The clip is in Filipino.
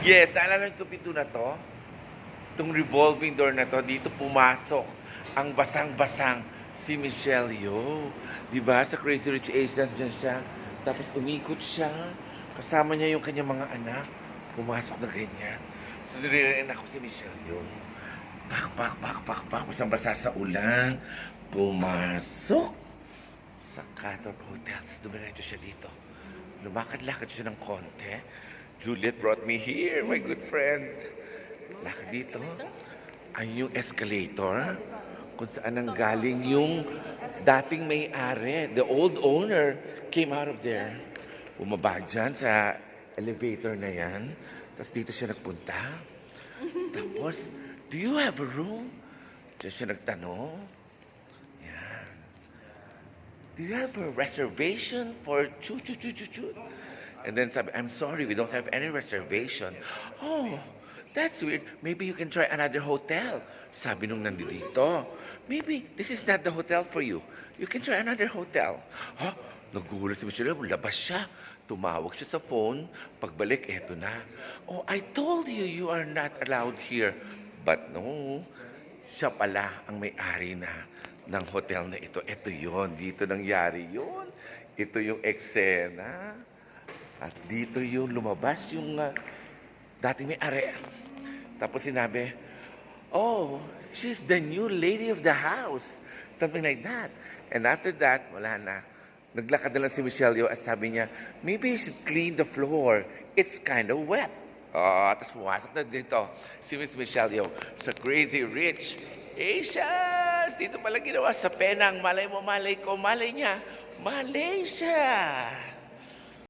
Yes, naalala niyo 'tong pinto na 'to? Itong revolving door na 'to, dito pumasok ang basang-basang si Michelle Yeoh. 'Di ba, sa Crazy Rich Asians diyan siya, tapos umikot siya, kasama niya yung kanyang mga anak, pumasok na ganyan. So, nire ako si Michelle Yeoh. Pak, pak, pak, pak, pak, basang-basa sa ulan, pumasok sa Catherine Hotel. Tapos dumiretso siya dito. Lumakad-lakad siya ng konti. Juliet brought me here, my good friend. Lakad dito. Ayun yung escalator kung saan ang galing yung dating may-ari. The old owner came out of there. Bumaba dyan sa elevator na yan. Tapos dito siya nagpunta. Tapos, do you have a room? Diyan siya nagtanong. Yan. Do you have a reservation for chu-chu-chu-chu-chu? And then sabi, I'm sorry, we don't have any reservation. Oh, that's weird. Maybe you can try another hotel. Sabi nung nandito, maybe this is not the hotel for you. You can try another hotel. Ha? Nagulat si Michelle, labas siya. Tumawag siya sa phone. Pagbalik, eto na. Oh, I told you, you are not allowed here. But no, siya pala ang may-ari na ng hotel na ito. Ito yon, dito nangyari yon. Ito yung eksena. At dito yung lumabas yung dating may-ari. Tapos sinabi, oh, she's the new lady of the house. Something like that. And after that, wala na. Naglakad na lang si Michelle Yeoh at sabi niya, maybe you should clean the floor. It's kind of wet. Oh, tapos pumasok na dito si Miss Michelle Yeoh sa Crazy Rich Asians. Dito pala ginawa sa Penang. Malay mo, malay ko, malay niya. Malaysia!